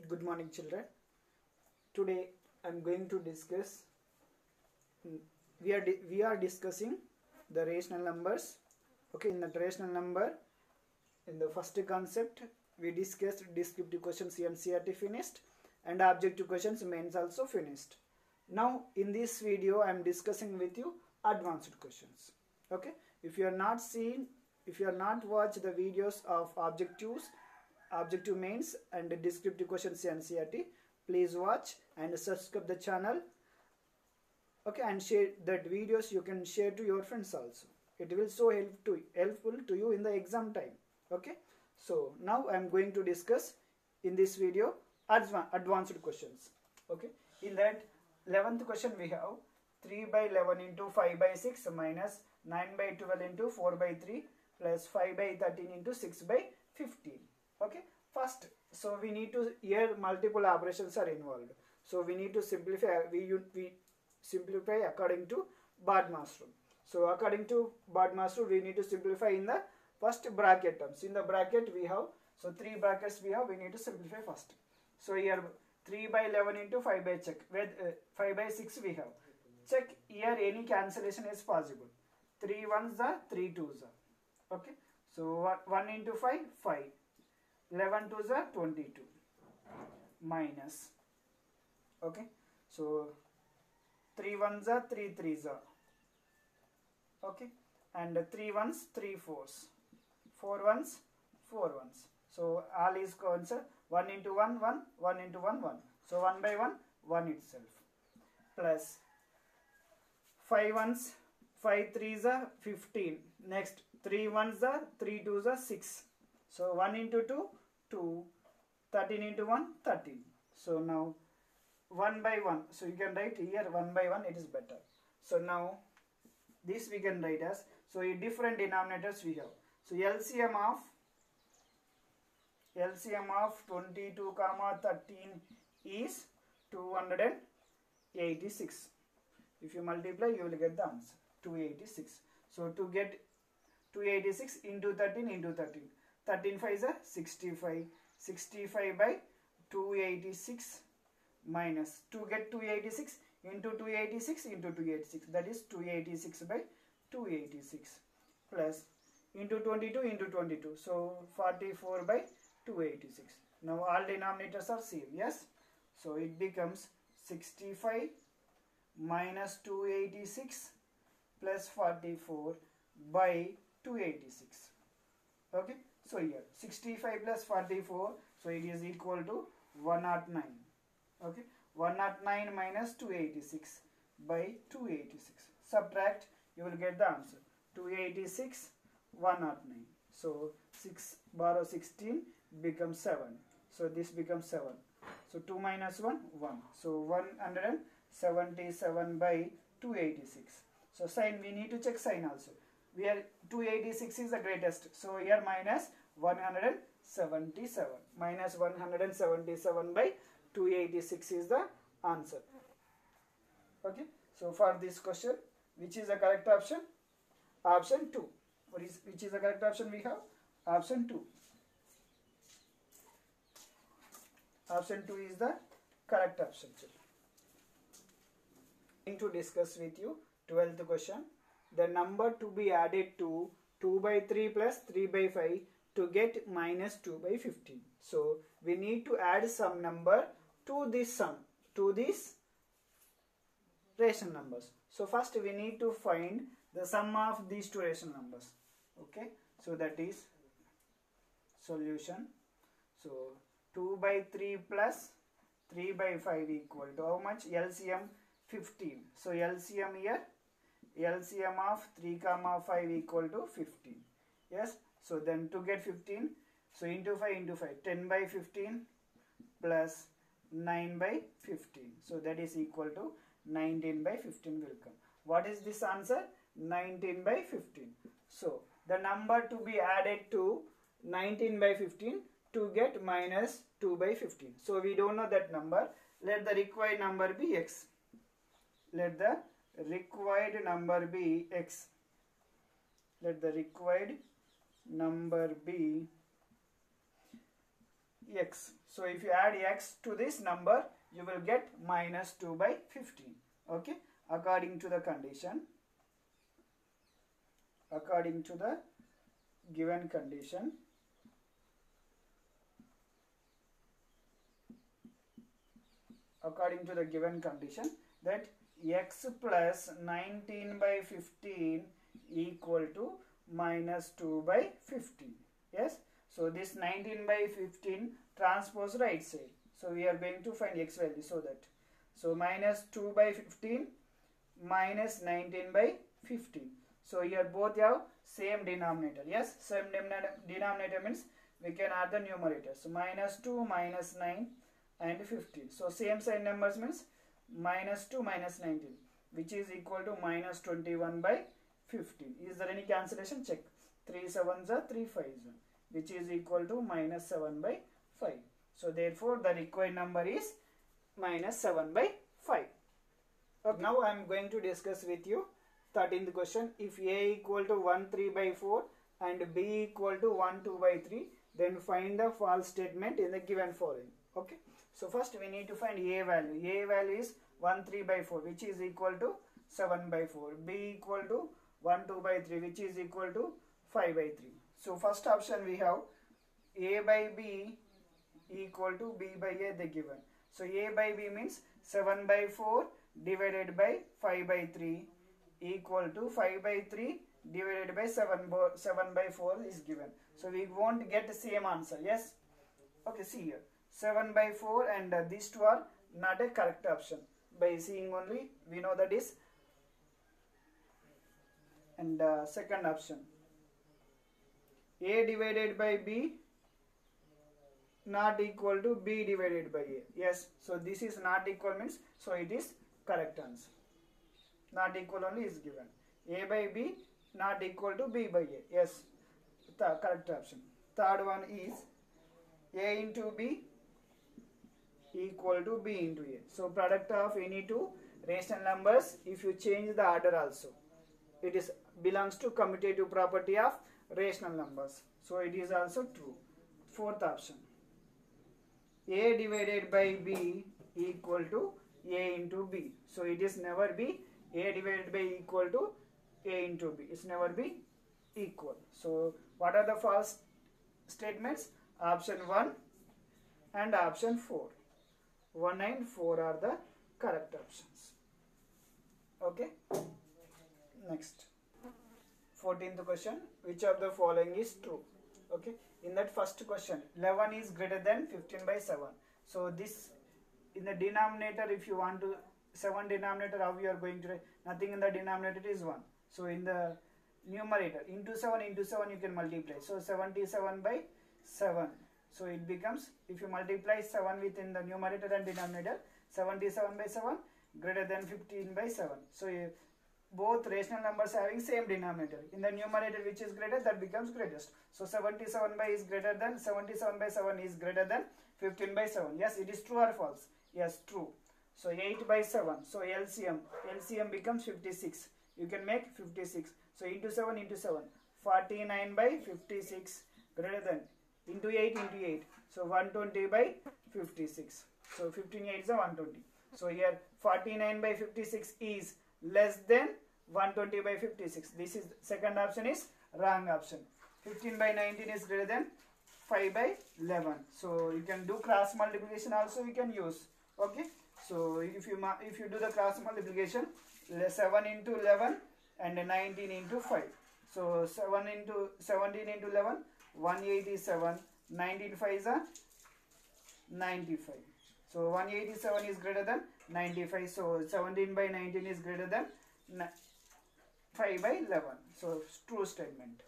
Good morning, children. Today I am going to discuss. We are discussing the rational numbers. Okay, in the rational number, in the first concept, we discussed descriptive questions NCERT finished and objective questions mains also finished. Now in this video I am discussing with you advanced questions. Okay, if you are not watched the videos of objective mains and descriptive questions NCERT, please watch and subscribe the channel. Okay, and share that videos. You can share to your friends also. It will so helpful to you in the exam time. Okay, so now I am going to discuss in this video advanced questions. Okay, in that 11th question we have 3 by 11 into 5 by 6 minus 9 by 12 into 4 by 3 plus 5 by 13 into 6 by 15. Okay, first, so we need to, here multiple operations are involved, so we need to simplify. We simplify according to BODMAS rule. So according to BODMAS rule, we need to simplify in the first bracket terms. In the bracket we have, so 3 brackets we have, we need to simplify first. So here 3 by 11 into 5 by check, with 5 by 6 we have. Check here any cancellation is possible. 3 ones are 3 twos are. Okay, so 1 into 5, 5. 11 twos are 22 minus. Okay, so 3 ones are 3 threes are. Okay, and 3 ones 3 fours, 4 ones 4 ones. So all is cancelled. 1 into 1 1, 1 into 1 1. So 1 by 1 1 itself, plus 5 ones 5 threes are 15. Next 3 ones are 3 twos are 6. So 1 into 2 2, 13 into 1 13. So now 1 by 1. So you can write here 1 by 1, it is better. So now this we can write as, so in different denominators we have. So LCM of 22 comma 13 is 286. If you multiply, you will get the answer 286. So to get 286 into 13 into 13. 13 5 is a 65. 65 by 286 minus, to get 286 into 286 into 286, that is 286 by 286, plus into 22 into 22, so 44 by 286. Now all denominators are same, yes? So it becomes 65 minus 286 plus 44 by 286. Okay, so here 65 plus 44, so it is equal to 109. Okay, 109 minus 286 by 286. Subtract, you will get the answer 286 109. So 6 borrow 16 becomes 7. So this becomes 7. So 2 minus 1 1. So 177 by 286. So sign, we need to check sign also. We are 286 is the greatest. So here minus 177. Minus 177 by 286 is the answer. Okay. So for this question, which is the correct option? Option 2. Which is the correct option we have? Option 2. Option 2 is the correct option. I'm going to discuss with you 12th question. The number to be added to 2 by 3 plus 3 by 5 to get minus 2 by 15. So we need to add some number to this sum, to these rational numbers. So first we need to find the sum of these two rational numbers. Okay, so that is solution. So 2 by 3 plus 3 by 5 equal to how much? LCM 15. So LCM here, LCM of 3 comma 5 equal to 15. Yes, so then to get 15, so into 5 into 5, 10 by 15 plus 9 by 15. So that is equal to 19 by 15 will come. What is this answer? 19 by 15. So the number to be added to 19 by 15 to get minus 2 by 15. So we don't know that number. Let the required number be x. Let the required number be x. Let the required number be x. So if you add x to this number, you will get minus 2 by 15. Okay, according to the condition, according to the given condition, that x plus 19 by 15 equal to minus 2 by 15. Yes, so this 19 by 15 transpose right side, so we are going to find x value. So minus 2 by 15 minus 19 by 15. So here both have same denominator. Yes, same denominator means we can add the numerator. So minus 2 minus 9 and 15. So same sign numbers means minus 2 minus 19, which is equal to minus 21 by 15. Is there any cancellation? Check. 3 7s are 3 5s are, which is equal to minus 7 by 5. So therefore the required number is minus 7 by 5. Okay. Now I am going to discuss with you 13th question. If a equal to 1 3 by 4 and b equal to 1 2 by 3, then find the false statement in the given following. Okay. So first we need to find a value. A value is 1 3 by 4, which is equal to 7 by 4. B equal to 1 2 by 3, which is equal to 5 by 3. So first option we have a by b equal to b by a, the given. So a by b means 7 by 4 divided by 5 by 3 equal to 5 by 3 divided by 7 by 4 is given. So we won't get the same answer. Yes. Okay, see here. 7 by 4 and these two are not a correct option. By seeing only we know that is. And second option, a divided by b not equal to b divided by a. Yes, so this is not equal means, so it is correct answer. Not equal only is given. A by b not equal to b by a. Yes, the correct option. Third one is a into b equal to b into a. So product of any two rational numbers, if you change the order also, it is belongs to commutative property of rational numbers. So it is also true. Fourth option, a divided by b equal to a into b. So it is never be a divided by equal to a into b. It's never be equal. So what are the false statements? Option 1 and option 4. 1 and 4 are the correct options. Okay. Next. 14th question. Which of the following is true? Okay. In that first question, 11 is greater than 15 by 7. So this, in the denominator, if you want to 7 denominator, how you are going to write? Nothing in the denominator is 1. So in the numerator, into 7 you can multiply. So 77 by 7. So it becomes, if you multiply 7 within the numerator and denominator, 77 by 7 greater than 15 by 7. So both rational numbers having same denominator. In the numerator which is greater, that becomes greatest. So 77 by is greater than 77 by 7 is greater than 15 by 7. Yes, it is true or false? Yes, true. So 8 by 7. So LCM becomes 56. You can make 56. So into 7 into 7. 49 by 56 greater than, into 8 into 8. So 120 by 56. So 15 8 is 120. So here 49 by 56 is less than 120 by 56. This is second option is wrong option. 15 by 19 is greater than 5 by 11. So you can do cross multiplication also, we can use. Okay. So if you do the cross multiplication, 7 into 11 and 19 into 5. So 7 into 17 into 11, 187. 19 5s are 95. So 187 is greater than 95. So 17 by 19 is greater than 5 by 11. So true statement.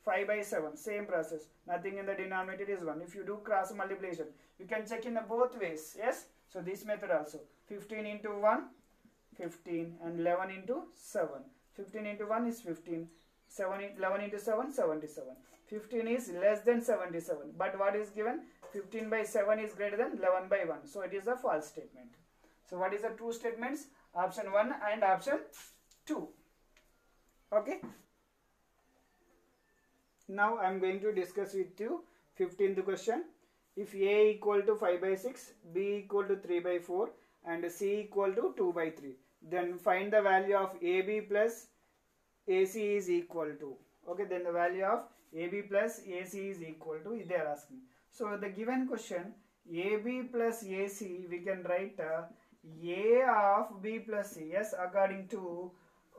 5 by 7, same process. Nothing in the denominator is 1. If you do cross multiplication, you can check in both ways. Yes. So this method also. 15 into 1, 15, and 11 into 7. 15 into 1 is 15. 11 into 7, 77. 15 is less than 77. But what is given? 15 by 7 is greater than 11 by 1. So it is a false statement. So what is the true statements? Option 1 and option 2. Okay. Now I am going to discuss with you 15th question. if A equal to 5 by 6, B equal to 3 by 4 and C equal to 2 by 3, then find the value of AB plus AC is equal to, okay, then the value of AB plus AC is equal to, they are asking. So the given question, AB plus AC, we can write A of B plus C, yes, according to,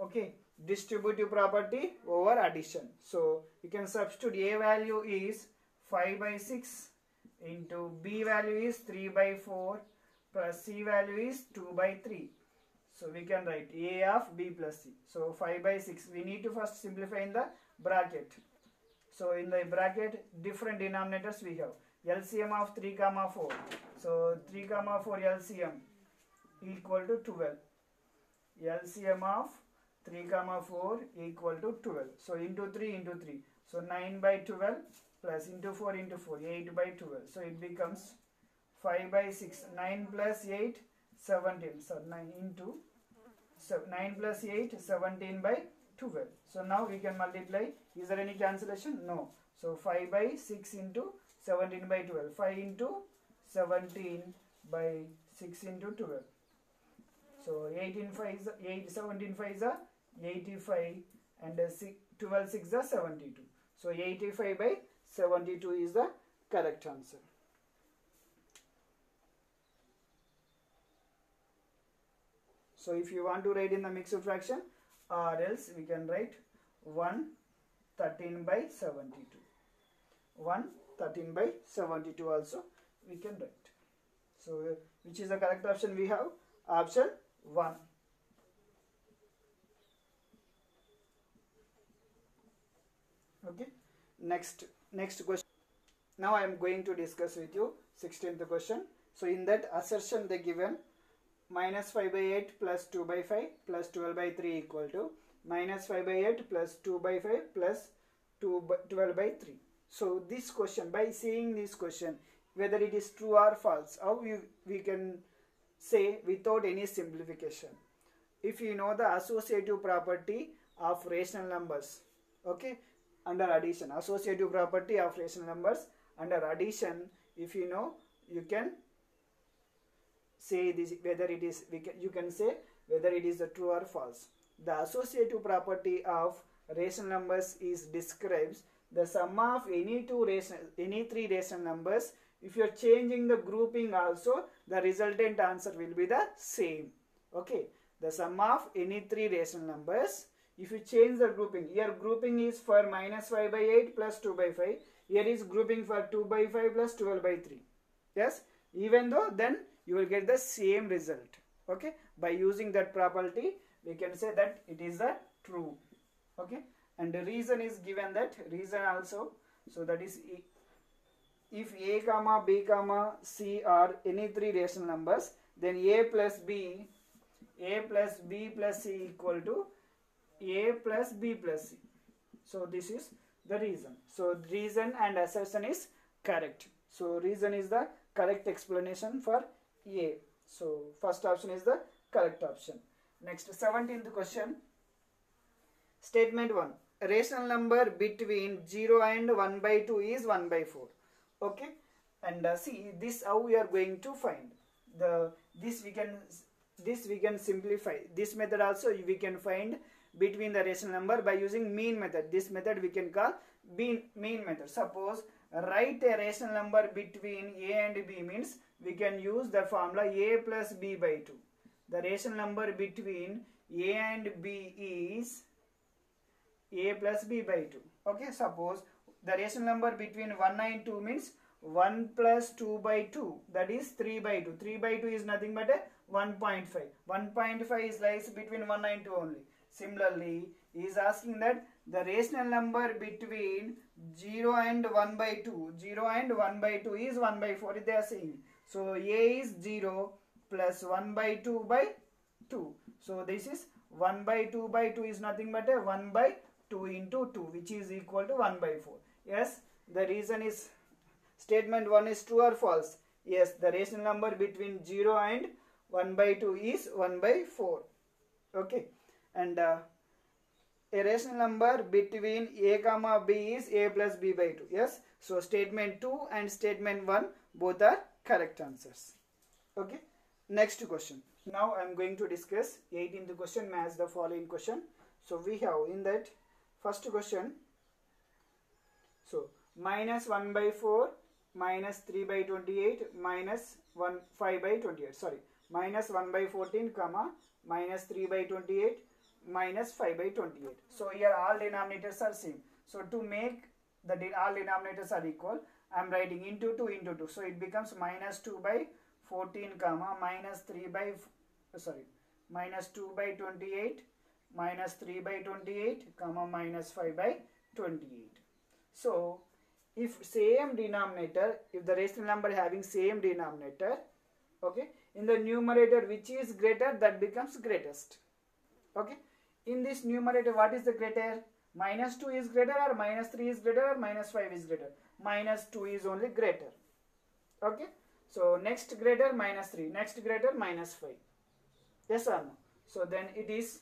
okay, distributive property over addition. So you can substitute A value is 5 by 6 into B value is 3 by 4 plus C value is 2 by 3. So we can write A of B plus C. So 5 by 6. We need to first simplify in the bracket. So in the bracket, different denominators we have. LCM of 3 comma 4. So 3 comma 4 LCM equal to 12. LCM of 3 comma 4 equal to 12. So into 3 into 3. So 9 by 12 plus into 4 into 4. 8 by 12. So it becomes 5 by 6. 9 plus 8. 17. So 9 into 9 plus 8, 17 by 12. So now we can multiply. Is there any cancellation? No. So 5 by 6 into 17 by 12. 5 into 17 by 6 into 12. So 18 5 is 8, 17 5 is 85 and 12 6 is 72. So 85 by 72 is the correct answer. So if you want to write in the mixed fraction, or else we can write 1 13 by 72. 1 13 by 72 also we can write. So which is the correct option we have? Option 1. Okay. Next question. Now I am going to discuss with you 16th question. So in that assertion they given minus 5 by 8 plus 2 by 5 plus 12 by 3 equal to minus 5 by 8 plus 2 by 5 plus 12 by 3. So this question, by seeing this question, whether it is true or false, how we can say without any simplification. If you know the associative property of rational numbers, okay, under addition, associative property of rational numbers under addition, if you know, you can say this whether it is, you can say whether it is a true or false. The associative property of rational numbers is describes the sum of any three rational numbers. If you are changing the grouping also, the resultant answer will be the same. Okay, the sum of any three rational numbers. If you change the grouping, here grouping is for minus 5 by 8 plus 2 by 5. Here is grouping for 2 by 5 plus 12 by 3. Yes, even though then you will get the same result. Okay, by using that property we can say that it is a true. Okay, and the reason is given, that reason also. So that is, if a comma b comma c are any three rational numbers, then a plus b plus c equal to a plus b plus c. So this is the reason. So reason and assertion is correct. So reason is the correct explanation for A. So first option is the correct option. Next, 17th question. Statement 1. A rational number between 0 and 1 by 2 is 1 by 4. Okay. And see, this how we are going to find. This we can simplify. This method also we can find between the rational number by using mean method. This method we can call mean method. Suppose write a rational number between a and b means we can use the formula a plus b by 2. The rational number between a and b is a plus b by 2. Okay, suppose the rational number between 1 and 2 means 1 plus 2 by 2, that is 3 by 2. 3 by 2 is nothing but a 1.5. 1.5 is lies between 1 and 2 only. Similarly, he is asking that the rational number between 0 and 1 by 2, 0 and 1 by 2 is 1 by 4, they are saying. So, A is 0 plus 1 by 2 by 2. So, this is 1 by 2 by 2 is nothing but a 1 by 2 into 2, which is equal to 1 by 4. Yes, the reason is, statement 1 is true or false? Yes, the rational number between 0 and 1 by 2 is 1 by 4. Okay. And a rational number between a comma b is a plus b by 2. Yes, so statement 2 and statement 1 both are correct answers. Okay, next question. Now I am going to discuss 18th question match the following question. So we have in that first question, so minus 1 by 4 minus 3 by 28 minus 5 by 28, sorry, minus 1 by 14 comma minus 3 by 28 minus 5 by 28. So here all denominators are same. So to make the all denominators are equal, I am writing into 2 into 2. So it becomes minus 2 by 14 comma minus 3 by minus 2 by 28 minus 3 by 28 comma minus 5 by 28. So if same denominator, if the rational number having same denominator, okay, in the numerator which is greater, that becomes greatest. Okay, in this numerator what is the greater? Minus 2 is greater, or minus 3 is greater, or minus 5 is greater? Minus 2 is only greater. Okay, so next greater minus 3, next greater minus 5. Yes or no? So then it is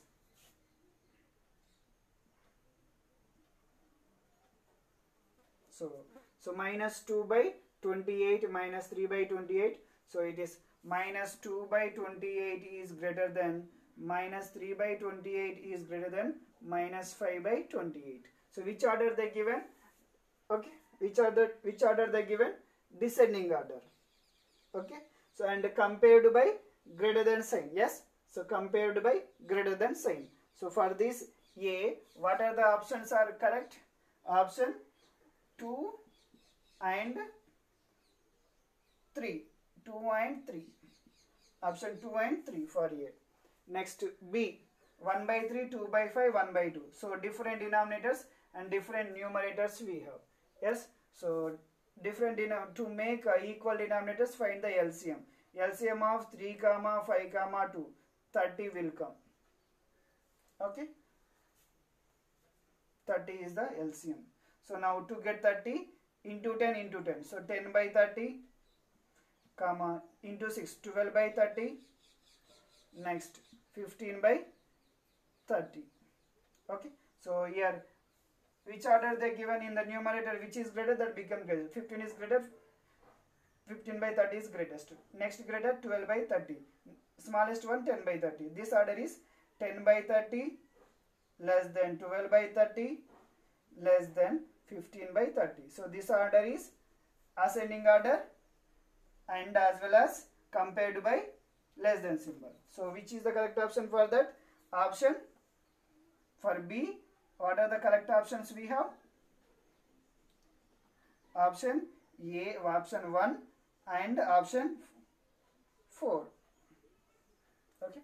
so minus 2 by 28 minus 3 by 28. So it is minus 2 by 28 is greater than minus 3 by 28 is greater than minus 5 by 28. So which order they given? Okay, which order they given? Descending order. Okay, so and compared by greater than sign. Yes, so compared by greater than sign. So for this A, what are the options are correct? Option 2 and 3. 2 and 3. Option 2 and 3 for A. Next B, 1 by 3, 2 by 5, 1 by 2. So different denominators and different numerators we have. Yes, so different to make equal denominators, find the LCM. LCM of 3 comma 5 comma 2, 30 will come. Okay, 30 is the LCM. So now to get 30, into 10 into 10. So 10 by 30 comma into 6, 12 by 30. Next 15 by 30. Okay, so here which order they given in the numerator, which is greater, that become greater. 15 is greater, 15 by 30 is greatest. Next greater 12 by 30. Smallest one 10 by 30. This order is 10 by 30 less than 12 by 30 less than 15 by 30. So this order is ascending order and as well as compared by less than symbol. So which is the correct option for that? Option for B. What are the correct options we have? Option A, option 1 and option 4. Okay.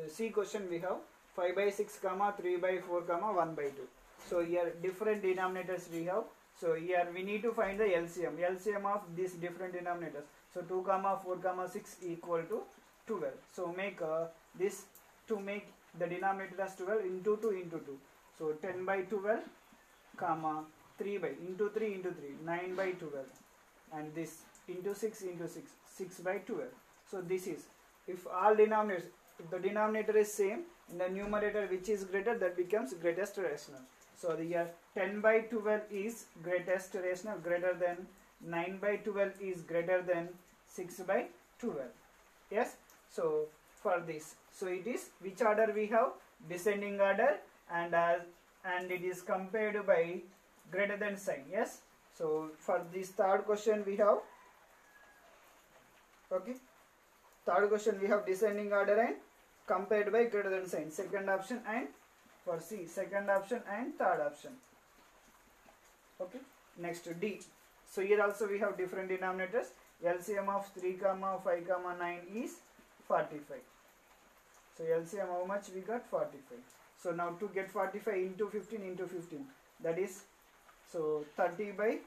C question we have 5 by 6 comma 3 by 4 comma 1 by 2. So here different denominators we have. So here we need to find the LCM. LCM of these different denominators. So 2 comma 4 comma 6 equal to 12. So make this to make the denominator as 12 into 2 into 2. So 10 by 12 comma 3 by into 3 into 3, 9 by 12, and this into 6 into 6, 6 by 12. So this is, if all denominators, if the denominator is same, in the numerator which is greater, that becomes greatest rational. So the here 10 by 12 is greatest rational, greater than 9 by 12 is greater than 6 by 12. Yes, so for this, so it is which order we have? Descending order, and it is compared by greater than sign. Yes, so for this third question we have, okay, third question we have descending order and compared by greater than sign. Second option, and for C, second option and third option. Okay, next D. So here also we have different denominators. LCM of 3 comma 5 comma 9 is 45. So LCM how much we got? 45. So now to get 45 into 15 into 15, that is, so 30 by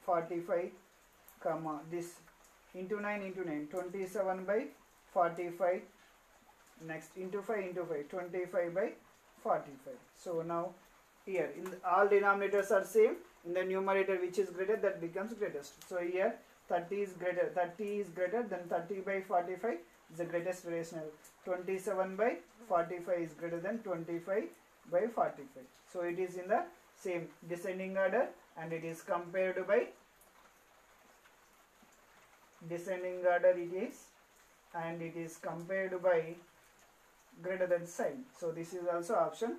45 comma this into 9 into 9, 27 by 45. Next into 5 into 5, 25 by 45. So now here in all denominators are same, in the numerator which is greater, that becomes greatest. So here 30 is greater than 30 by 45 is the greatest rational. 27 by 45 is greater than 25 by 45. So it is in the same descending order and it is compared by descending order it is, and it is compared by greater than sign. So this is also option.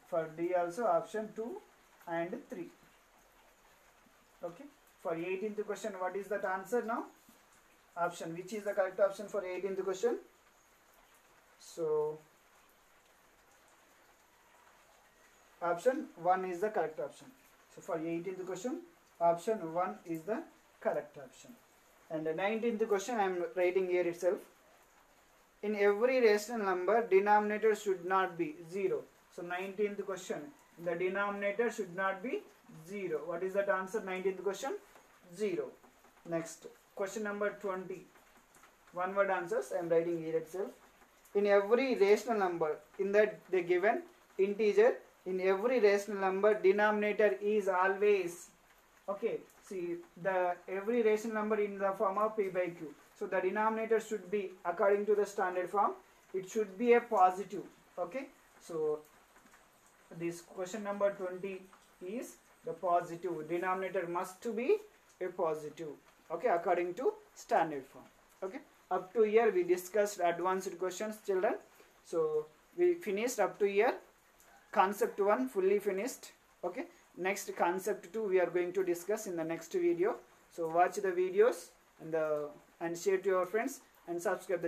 For D also option 2 and 3. Okay. For 18th question, what is that answer now? Option, which is the correct option for 18th question? So option 1 is the correct option. So for 18th question, option 1 is the correct option. And the 19th question I am writing here itself. In every rational number, denominator should not be 0. So 19th question, the denominator should not be 0. What is that answer? 19th question, 0. Next, question number 20. One word answers I am writing here itself. In every rational number, in that the given integer, in every rational number, denominator is always, okay, see, the every rational number in the form of p by q. So the denominator should be, according to the standard form, it should be a positive. Okay, so this question number 20 is the positive. Denominator must be a positive. Okay, according to standard form. Okay, up to here we discussed advanced questions, children. So we finished up to here. Concept 1 fully finished. Okay, next concept 2 we are going to discuss in the next video. So watch the videos and share to your friends and subscribe the